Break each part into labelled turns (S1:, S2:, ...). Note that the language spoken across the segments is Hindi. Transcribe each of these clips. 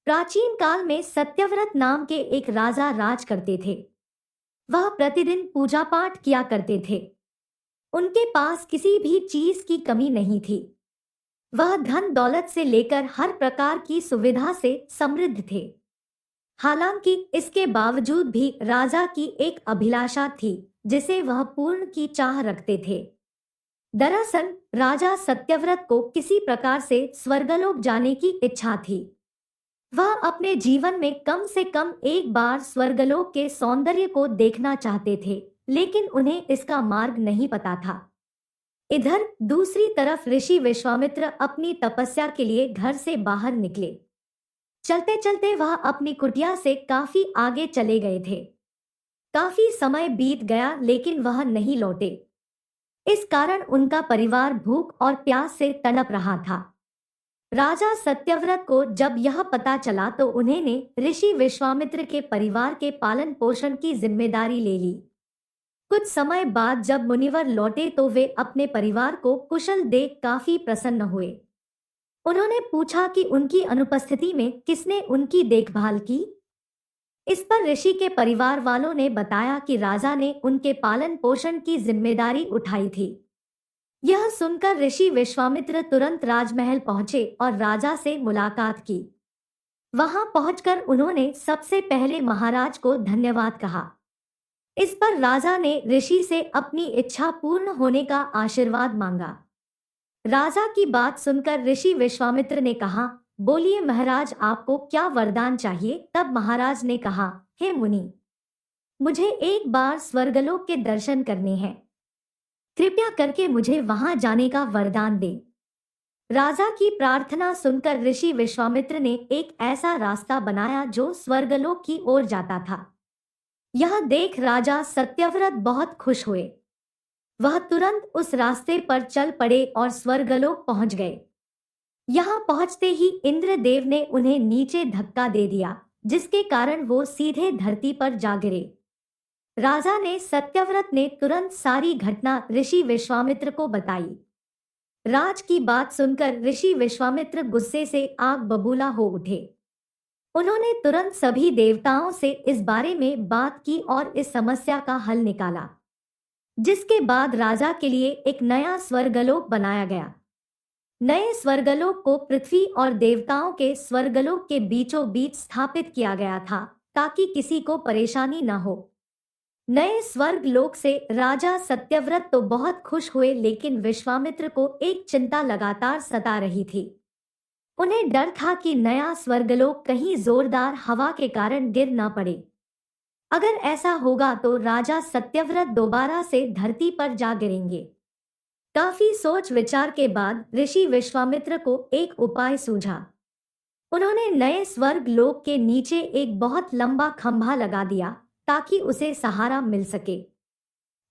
S1: प्राचीन काल में सत्यव्रत नाम के एक राजा राज करते थे। वह प्रतिदिन पूजा पाठ किया करते थे। उनके पास किसी भी चीज की कमी नहीं थी। वह धन दौलत से लेकर हर प्रकार की सुविधा से समृद्ध थे। हालांकि इसके बावजूद भी राजा की एक अभिलाषा थी जिसे वह पूर्ण की चाह रखते थे। दरअसल राजा सत्यव्रत को किसी प्रकार से स्वर्गलोक जाने की इच्छा थी। वह अपने जीवन में कम से कम एक बार स्वर्गलोक के सौंदर्य को देखना चाहते थे, लेकिन उन्हें इसका मार्ग नहीं पता था। इधर दूसरी तरफ ऋषि विश्वामित्र अपनी तपस्या के लिए घर से बाहर निकले। चलते चलते वह अपनी कुटिया से काफी आगे चले गए थे। काफी समय बीत गया लेकिन वह नहीं लौटे। इस कारण उनका परिवार भूख और प्यास से तड़प रहा था। राजा सत्यव्रत को जब यह पता चला तो उन्होंने ऋषि विश्वामित्र के परिवार के पालन पोषण की जिम्मेदारी ले ली। कुछ समय बाद जब मुनिवर लौटे तो वे अपने परिवार को कुशल देख काफी प्रसन्न हुए। उन्होंने पूछा कि उनकी अनुपस्थिति में किसने उनकी देखभाल की। इस पर ऋषि के परिवार वालों ने बताया कि राजा ने उनके पालन पोषण की जिम्मेदारी उठाई थी। यह सुनकर ऋषि विश्वामित्र तुरंत राजमहल पहुंचे और राजा से मुलाकात की। वहां पहुंचकर उन्होंने सबसे पहले महाराज को धन्यवाद कहा। इस पर राजा ने ऋषि से अपनी इच्छा पूर्ण होने का आशीर्वाद मांगा। राजा की बात सुनकर ऋषि विश्वामित्र ने कहा, बोलिए महाराज, आपको क्या वरदान चाहिए। तब महाराज ने कहा, हे मुनि, मुझे एक बार स्वर्गलोक के दर्शन करने हैं। कृपया करके मुझे वहां जाने का वरदान दे। राजा की प्रार्थना सुनकर ऋषि विश्वामित्र ने एक ऐसा रास्ता बनाया जो स्वर्गलोक की ओर जाता था। यह देख राजा सत्यव्रत बहुत खुश हुए। वह तुरंत उस रास्ते पर चल पड़े और स्वर्गलोक पहुंच गए। यहां पहुंचते ही इंद्रदेव ने उन्हें नीचे धक्का दे दिया, जिसके कारण वो सीधे धरती पर जा गिरे। राजा ने सत्यव्रत ने तुरंत सारी घटना ऋषि विश्वामित्र को बताई। राज की बात सुनकर ऋषि विश्वामित्र गुस्से से आग बबूला हो उठे। उन्होंने तुरंत सभी देवताओं से इस बारे में बात की और इस समस्या का हल निकाला, जिसके बाद राजा के लिए एक नया स्वर्गलोक बनाया गया। नए स्वर्गलोक को पृथ्वी और देवताओं के स्वर्गलोक के बीचों बीच स्थापित किया गया था ताकि किसी को परेशानी न हो। नए स्वर्गलोक से राजा सत्यव्रत तो बहुत खुश हुए, लेकिन विश्वामित्र को एक चिंता लगातार सता रही थी। उन्हें डर था कि नया स्वर्गलोक कहीं जोरदार हवा के कारण गिर न पड़े। अगर ऐसा होगा तो राजा सत्यव्रत दोबारा से धरती पर जा गिरेंगे। काफी सोच विचार के बाद ऋषि विश्वामित्र को एक उपाय सूझा। उन्होंने नए स्वर्ग लोक के नीचे एक बहुत लंबा खंभा लगा दिया ताकि उसे सहारा मिल सके।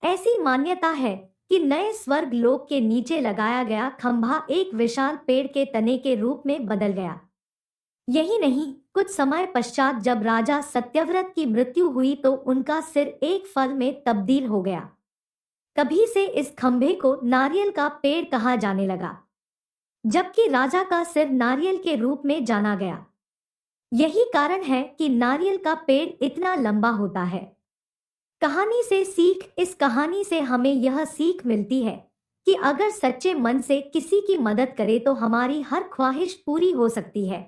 S1: ऐसी मान्यता है कि नए स्वर्ग लोक के नीचे लगाया गया खंभा एक विशाल पेड़ के तने के रूप में बदल गया। यही नहीं, कुछ समय पश्चात जब राजा सत्यव्रत की मृत्यु हुई तो उनका सिर एक फल में तब्दील हो गया। तभी से इस खंभे को नारियल का पेड़ कहा जाने लगा, जबकि राजा का सिर नारियल के रूप में जाना गया। यही कारण है कि नारियल का पेड़ इतना लंबा होता है। कहानी से सीख। इस कहानी से हमें यह सीख मिलती है कि अगर सच्चे मन से किसी की मदद करें तो हमारी हर ख्वाहिश पूरी हो सकती है।